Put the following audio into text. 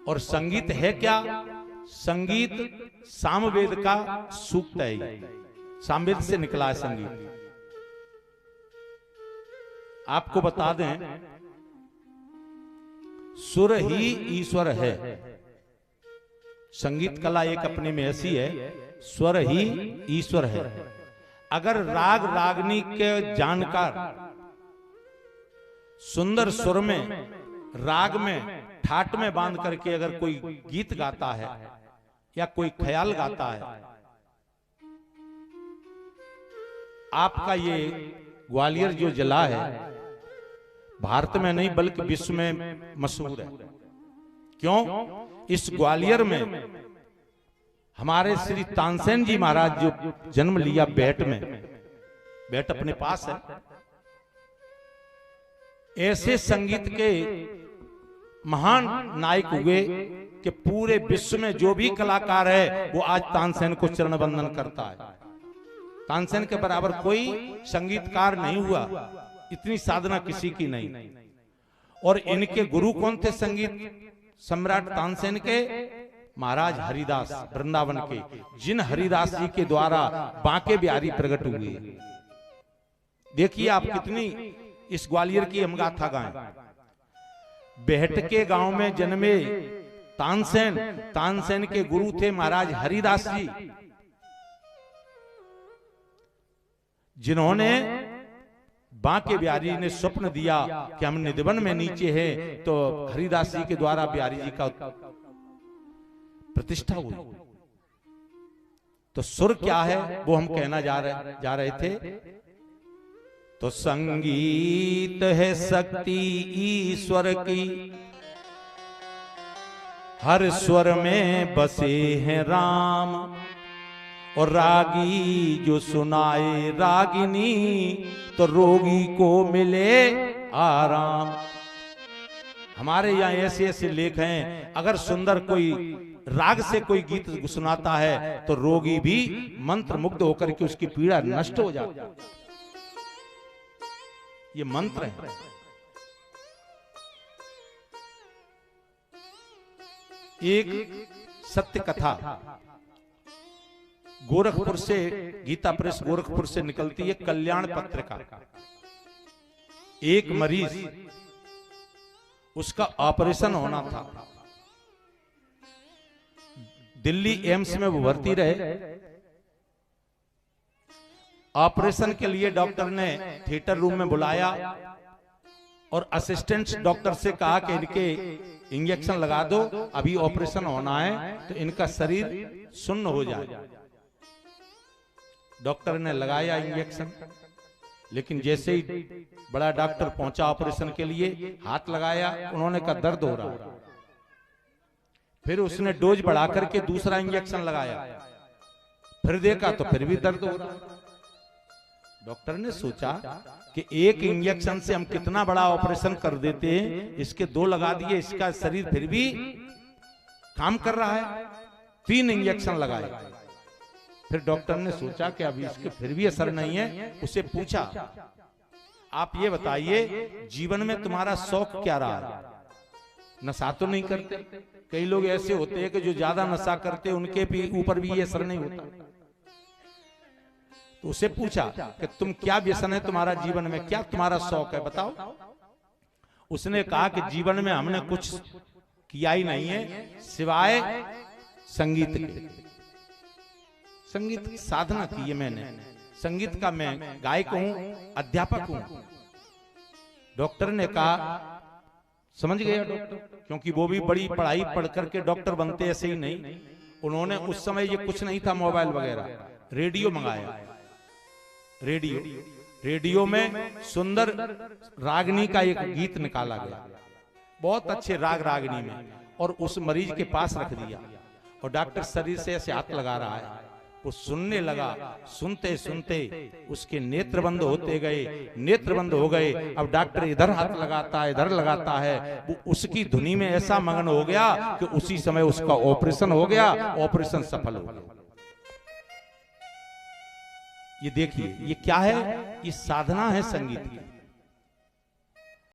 और संगीत है क्या? संगीत सामवेद का सूक्त है, सामवेद से निकला है संगीत। आपको बता दें, सुर ही ईश्वर है। संगीत कला एक अपने में ऐसी है, स्वर ही ईश्वर है। अगर राग रागनी के जानकार सुंदर सुर में, राग में, ठाट में बांध करके अगर कोई गीत गाता है या कोई ख्याल गाता है, आपका ये ग्वालियर जो जिला है भारत में नहीं बल्कि विश्व में मशहूर है। क्यों? इस ग्वालियर में हमारे श्री तानसेन जी महाराज जो जन्म लिया बेट में, बेट अपने पास है, ऐसे संगीत के महान नायक हुए कि पूरे विश्व में जो भी कलाकार है वो आज तानसेन को चरण वंदन करता है। तानसेन के बराबर कोई संगीतकार नहीं हुआ, इतनी साधना किसी की नहीं। और इनके गुरु कौन थे संगीत सम्राट तानसेन के? महाराज हरिदास वृंदावन के, जिन हरिदास जी के द्वारा बांके बिहारी प्रकट हुए। देखिए आप कितनी इस ग्वालियर की हम गाथा गाएं। बेहट के गांव में जन्मे तानसेन, तानसेन के गुरु थे महाराज हरिदास जी, जिन्होंने बांके बिहारी ने स्वप्न दिया कि हम निधिवन में नीचे हैं, तो हरिदास जी के द्वारा बिहारी जी का प्रतिष्ठा हुई। तो सुर क्या है वो हम कहना जा रहे थे। तो संगीत है शक्ति ईश्वर की, हर स्वर में बसे हैं राम, और रागी जो सुनाए रागिनी, तो रोगी को मिले आराम। हमारे यहाँ ऐसे ऐसे लेख हैं, अगर सुंदर कोई राग से कोई गीत सुनाता है तो रोगी भी मंत्र मुग्ध होकर के उसकी पीड़ा नष्ट हो जाती है। ये मंत्र है। एक सत्य कथा गोरखपुर से, गीता प्रेस गोरखपुर से निकलती है, कल्याण पत्रिका। एक मरीज, उसका ऑपरेशन होना था, दिल्ली एम्स में वो भर्ती रहे। ऑपरेशन के लिए डॉक्टर ने थिएटर रूम में बुलाया और असिस्टेंट डॉक्टर से कहा कि इनके इंजेक्शन लगा दो, अभी ऑपरेशन होना है तो इनका शरीर सुन्न हो जाए। डॉक्टर ने लगाया इंजेक्शन, लेकिन जैसे ही बड़ा डॉक्टर पहुंचा ऑपरेशन के लिए, हाथ लगाया, उन्होंने कहा दर्द हो रहा है। फिर उसने डोज बढ़ा करके दूसरा इंजेक्शन लगाया, फिर देखा तो फिर भी दर्द हो रहा। डॉक्टर ने सोचा कि एक इंजेक्शन से हम कितना बड़ा ऑपरेशन कर देते हैं, इसके दो लगा दिए, इसका शरीर फिर भी काम कर रहा है। 3 इंजेक्शन लगाए। फिर डॉक्टर ने सोचा कि अभी इसके फिर भी असर नहीं है। उसे पूछा, आप ये बताइए जीवन में तुम्हारा शौक क्या रहा है? नशा तो नहीं करते? कई लोग ऐसे होते हैं कि जो ज्यादा नशा करते उनके भी ऊपर भी ये असर नहीं होता। तो उसे पूछा कि तुम क्या व्यसन है तुम्हारा जीवन में, क्या तुम्हारा शौक है, बताओ। उसने कहा कि जीवन में हमने कुछ किया ही नहीं है सिवाय संगीत के। संगीत की साधना की है मैंने, संगीत का मैं गायक हूं, अध्यापक हूं। डॉक्टर ने कहा, समझ गया डॉक्टर, क्योंकि वो भी बड़ी पढ़ाई पढ़ करके डॉक्टर बनते ऐसे ही नहीं। उन्होंने उस समय ये कुछ नहीं था मोबाइल वगैरह, रेडियो मंगाया। रेडियो में सुंदर रागनी का एक गीत निकाला गया, बहुत अच्छे राग रागनी में, और उस मरीज के पास रख दिया। और डॉक्टर शरीर से ऐसे हाथ लगा रहा है, वो सुनने लगा। सुनते सुनते उसके नेत्र बंद होते गए, नेत्र बंद हो गए। अब डॉक्टर इधर हाथ लगाता है, इधर लगाता है, वो उसकी धुनी में ऐसा मगन हो गया कि उसी समय उसका ऑपरेशन हो गया, ऑपरेशन सफल हो गया। ये देखिए, ये क्या है? ये साधना है संगीत की।